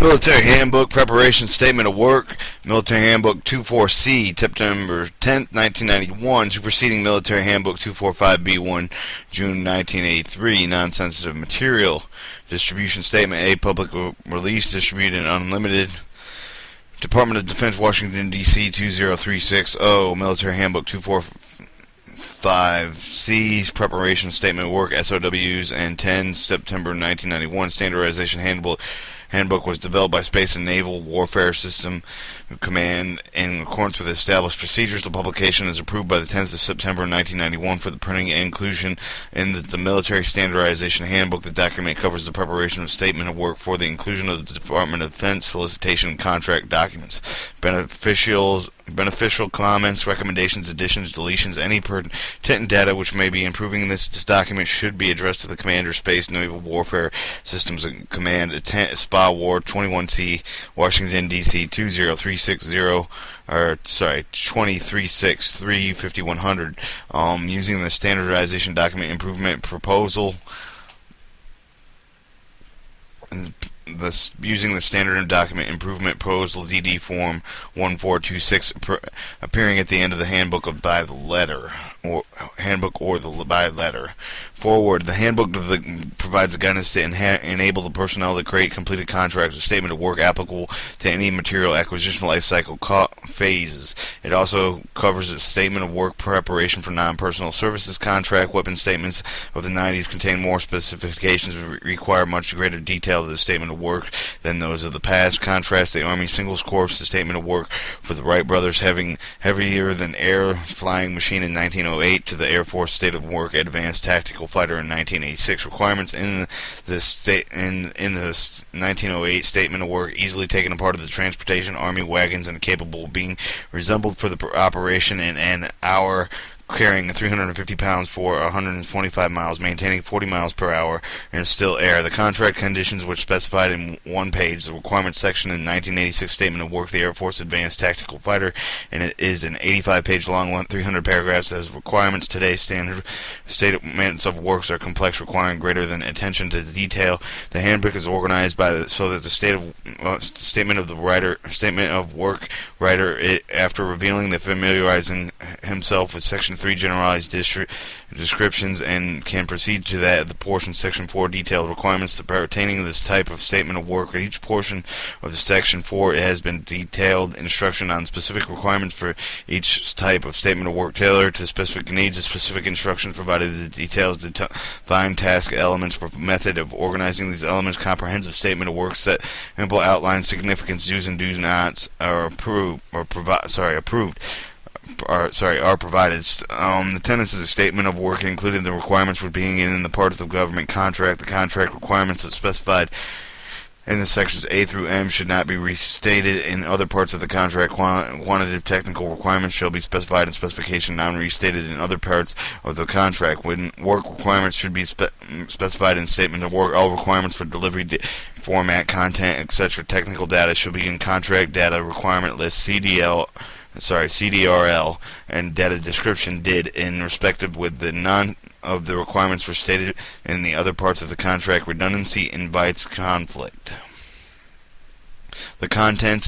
Military Handbook Preparation Statement of Work, Military Handbook 24C, September 10th, 1991, superseding Military Handbook 245B1, June 1983, non-sensitive material. Distribution Statement A, public release, distributed unlimited. Department of Defense, Washington, D.C. 20360, Military Handbook 245C, Preparation Statement of Work, SOWs, and 10, September 1991, Standardization Handbook was developed by Space and Naval Warfare System Command in accordance with established procedures. The publication is approved by the 10th of September 1991 for the printing and inclusion in the Military Standardization Handbook. The document covers the preparation of statement of work for the inclusion of the Department of Defense solicitation and contract documents. Beneficial comments, recommendations, additions, deletions, any pertinent data which may be improving this document should be addressed to the Commander, Space Naval Warfare Systems Command, SPA War 21C, Washington, D.C. 20360, or 2363 5100, using the Standardization Document Improvement Proposal. Using the Standard Document Improvement Proposal DD Form 1426 appearing at the end of the handbook by the letter, or by letter. Forward, the handbook provides guidance to enable the personnel to create completed contracts, a statement of work applicable to any material acquisition life cycle phases. It also covers a statement of work preparation for non-personnel services contract. Weapon statements of the 90s contain more specifications and require much greater detail of the statement of work than those of the past. Contrast the Army Singles Corps, the statement of work for the Wright brothers having heavier than air flying machine in 1908 to the Air Force State of Work Advanced Tactical Fighter in 1986. Requirements in the 1908 statement of work easily taken apart of the transportation Army wagons and capable of being resembled for the operation in an hour, carrying 350 pounds for 125 miles, maintaining 40 miles per hour in still air. The contract conditions which specified in one page, the requirements section in 1986 Statement of Work, the Air Force Advanced Tactical Fighter, and it is an 85-page long, 300 paragraphs as requirements. Today, standard statements of works are complex, requiring greater than attention to detail. The handbook is organized so that the statement of work writer, after revealing the familiarizing himself with Section 3 generalized descriptions and can proceed to the portion Section 4 detailed requirements pertaining to this type of statement of work. At each portion of the Section 4 it has been detailed instruction on specific requirements for each type of statement of work tailored to specific needs. The specific instructions provided the details, define task elements, method of organizing these elements. Comprehensive statement of work set ample outline, significance, do's and do nots are approved. Are provided. The tenets of the statement of work including the requirements for being in the part of the government contract. The contract requirements that specified in the sections A through M should not be restated in other parts of the contract. Quantitative technical requirements shall be specified in specification, non-restated in other parts of the contract. When work requirements should be specified in statement of work, all requirements for delivery format, content, etc. technical data shall be in contract data requirement list CDRL, and data description did in respective with the none of the requirements were stated in the other parts of the contract. Redundancy invites conflict. The contents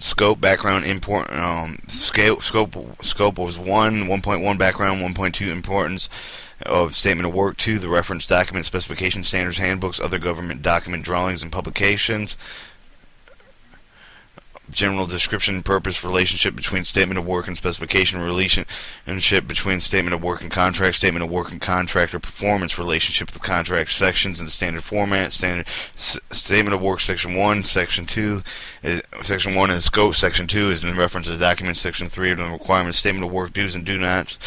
scope, background, import, scope was 1.1 background, 1.2 importance of statement of work, 2 the reference document, specification, standards, handbooks, other government document, drawings, and publications. General description, purpose, relationship between statement of work and specification, relationship between statement of work and contractor performance, relationship with contract sections and standard format, standard statement of work, section 1, section 2, section 1 is scope, section 2 is in reference to the document, section 3 of the requirements, statement of work, do's and do nots,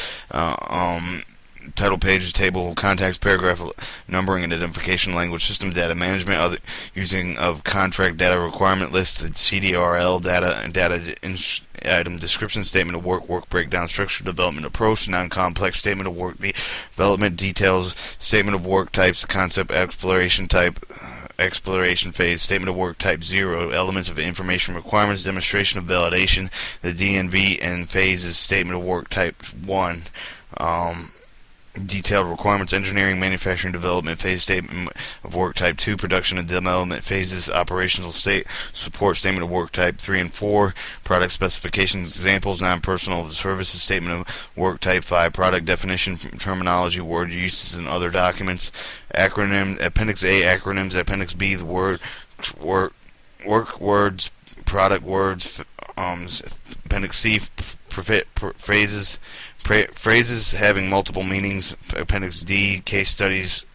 title page, table, contacts, paragraph, numbering and identification, language system, data management, other using of contract data requirement list, the CDRL data and data item description, statement of work, work breakdown, structure, development approach, non-complex statement of work, development details, statement of work types, concept, exploration type, exploration phase, statement of work type 0, elements of information requirements, demonstration of validation, the DNV and phases, statement of work type 1. Detailed requirements: engineering, manufacturing, development phase statement of work type 2, production and development phases, operational state, support statement of work type 3 and 4, product specifications, examples, non-personal services statement of work type 5, product definition, terminology, word uses, and other documents. Acronym: Appendix A, acronyms. Appendix B, the work words, product words. Appendix C, phrases. Phrases having multiple meanings. Appendix D, case studies.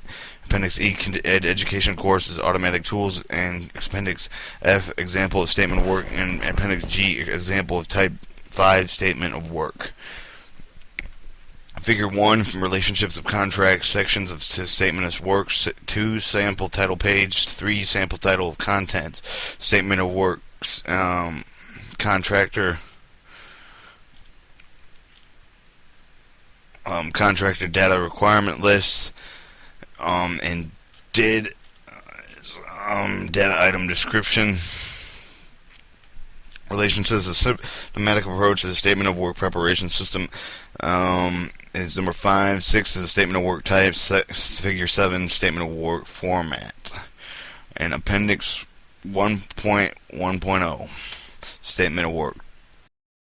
Appendix E, education courses, automatic tools. And Appendix F, example of statement of work. And Appendix G, example of type 5 statement of work. Figure 1, from relationships of contracts, sections of statement of work. 2, sample title page. 3, sample title of contents. Statement of work. Contractor. Contractor data requirement lists, and data item description. Relationships: a systematic approach to the statement of work preparation system is number 5. 6 is a statement of work type. Figure 7, statement of work format. And Appendix 1.1.0, statement of work.